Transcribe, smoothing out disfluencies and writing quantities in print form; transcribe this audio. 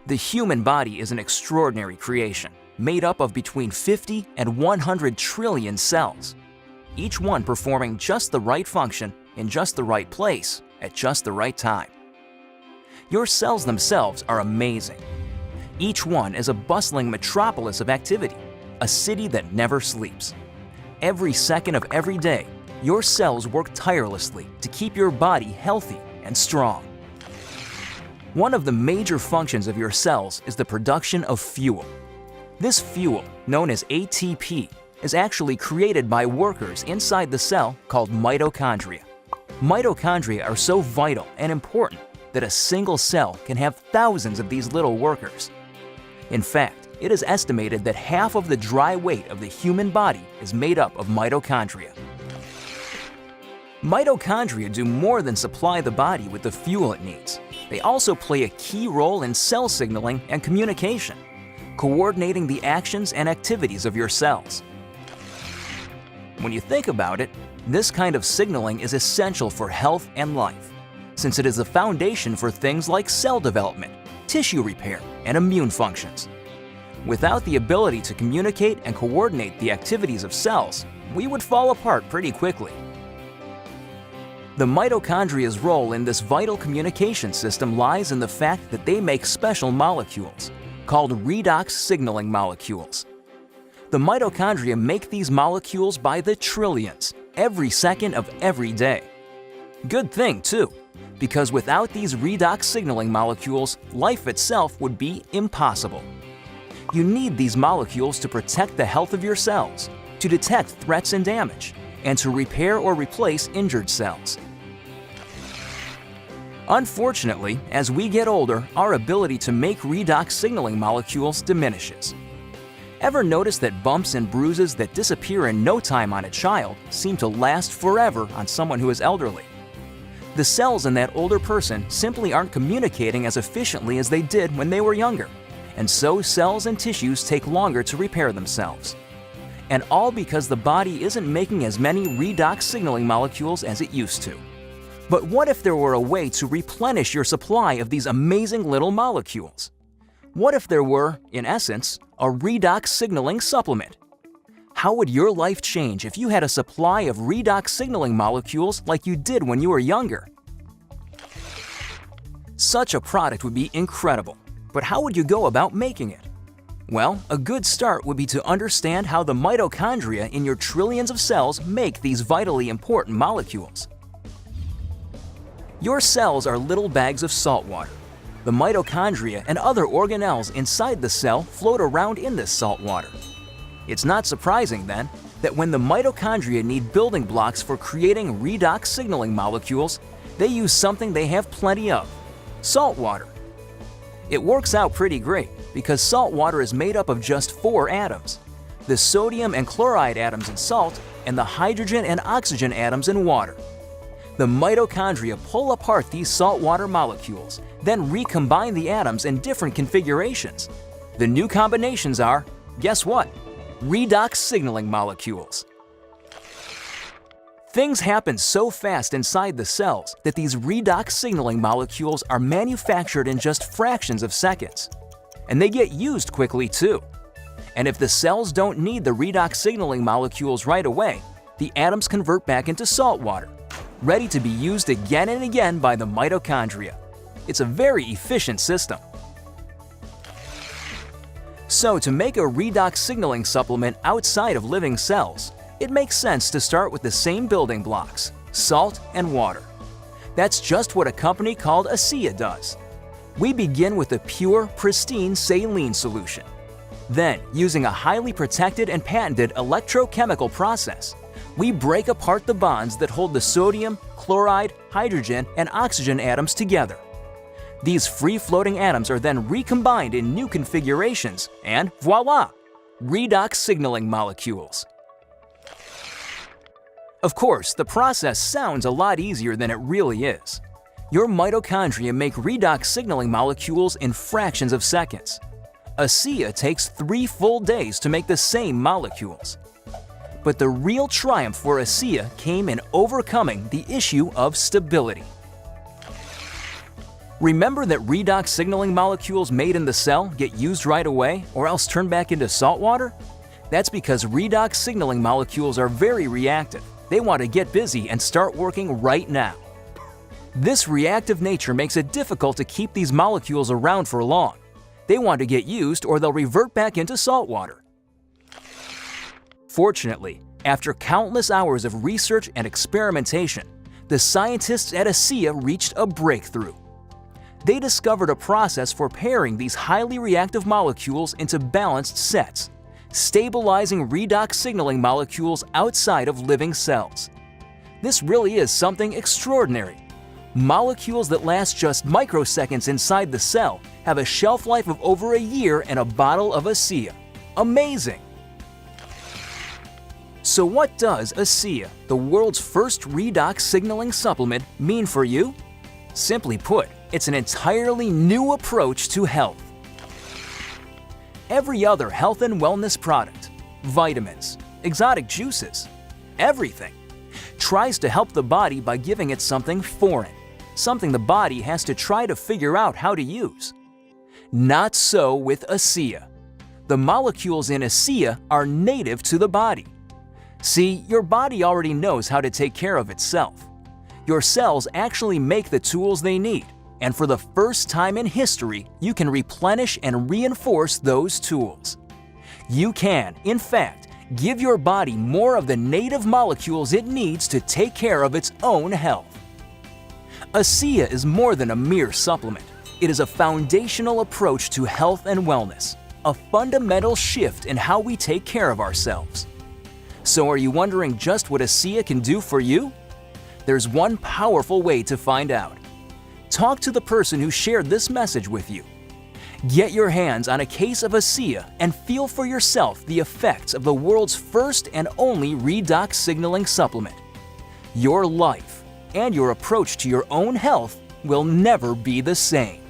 The human body is an extraordinary creation, made up of between 50 and 100 trillion cells, each one performing just the right function in just the right place at just the right time. Your cells themselves are amazing. Each one is a bustling metropolis of activity, a city that never sleeps. Every second of every day, your cells work tirelessly to keep your body healthy and strong. One of the major functions of your cells is the production of fuel. This fuel, known as ATP, is actually created by workers inside the cell called mitochondria. Mitochondria are so vital and important that a single cell can have thousands of these little workers. In fact, it is estimated that half of the dry weight of the human body is made up of mitochondria. Mitochondria do more than supply the body with the fuel it needs. They also play a key role in cell signaling and communication, coordinating the actions and activities of your cells. When you think about it, this kind of signaling is essential for health and life, since it is the foundation for things like cell development, tissue repair, and immune functions. Without the ability to communicate and coordinate the activities of cells, we would fall apart pretty quickly. The mitochondria's role in this vital communication system lies in the fact that they make special molecules, called redox signaling molecules. The mitochondria make these molecules by the trillions, every second of every day. Good thing, too, because without these redox signaling molecules, life itself would be impossible. You need these molecules to protect the health of your cells, to detect threats and damage, and to repair or replace injured cells. Unfortunately, as we get older, our ability to make redox signaling molecules diminishes. Ever notice that bumps and bruises that disappear in no time on a child seem to last forever on someone who is elderly? The cells in that older person simply aren't communicating as efficiently as they did when they were younger, and so cells and tissues take longer to repair themselves. And all because the body isn't making as many redox signaling molecules as it used to. But what if there were a way to replenish your supply of these amazing little molecules? What if there were, in essence, a redox signaling supplement? How would your life change if you had a supply of redox signaling molecules like you did when you were younger? Such a product would be incredible, but how would you go about making it? Well, a good start would be to understand how the mitochondria in your trillions of cells make these vitally important molecules. Your cells are little bags of salt water. The mitochondria and other organelles inside the cell float around in this salt water. It's not surprising, then, that when the mitochondria need building blocks for creating redox signaling molecules, they use something they have plenty of: salt water. It works out pretty great because salt water is made up of just 4 atoms: the sodium and chloride atoms in salt and the hydrogen and oxygen atoms in water. The mitochondria pull apart these saltwater molecules, then recombine the atoms in different configurations. The new combinations are, guess what? Redox signaling molecules. Things happen so fast inside the cells that these redox signaling molecules are manufactured in just fractions of seconds. And they get used quickly too. And if the cells don't need the redox signaling molecules right away, the atoms convert back into salt water, ready to be used again and again by the mitochondria. It's a very efficient system. So to make a redox signaling supplement outside of living cells, it makes sense to start with the same building blocks: salt and water. That's just what a company called ASEA does. We begin with a pure, pristine saline solution. Then, using a highly protected and patented electrochemical process, we break apart the bonds that hold the sodium, chloride, hydrogen, and oxygen atoms together. These free-floating atoms are then recombined in new configurations, and voila! Redox signaling molecules. Of course, the process sounds a lot easier than it really is. Your mitochondria make redox signaling molecules in fractions of seconds. ASEA takes 3 full days to make the same molecules. But the real triumph for ASEA came in overcoming the issue of stability. Remember that redox signaling molecules made in the cell get used right away or else turn back into salt water? That's because redox signaling molecules are very reactive. They want to get busy and start working right now. This reactive nature makes it difficult to keep these molecules around for long. They want to get used or they'll revert back into salt water. Fortunately, after countless hours of research and experimentation, the scientists at ASEA reached a breakthrough. They discovered a process for pairing these highly reactive molecules into balanced sets, stabilizing redox signaling molecules outside of living cells. This really is something extraordinary. Molecules that last just microseconds inside the cell have a shelf life of over a year in a bottle of ASEA. Amazing! So what does ASEA, the world's first redox signaling supplement, mean for you? Simply put, it's an entirely new approach to health. Every other health and wellness product, vitamins, exotic juices, everything, tries to help the body by giving it something foreign, something the body has to try to figure out how to use. Not so with ASEA. The molecules in ASEA are native to the body. See, your body already knows how to take care of itself. Your cells actually make the tools they need, and for the first time in history, you can replenish and reinforce those tools. You can, in fact, give your body more of the native molecules it needs to take care of its own health. ASEA is more than a mere supplement. It is a foundational approach to health and wellness, a fundamental shift in how we take care of ourselves. So are you wondering just what ASEA can do for you? There's one powerful way to find out. Talk to the person who shared this message with you. Get your hands on a case of ASEA and feel for yourself the effects of the world's first and only redox signaling supplement. Your life and your approach to your own health will never be the same.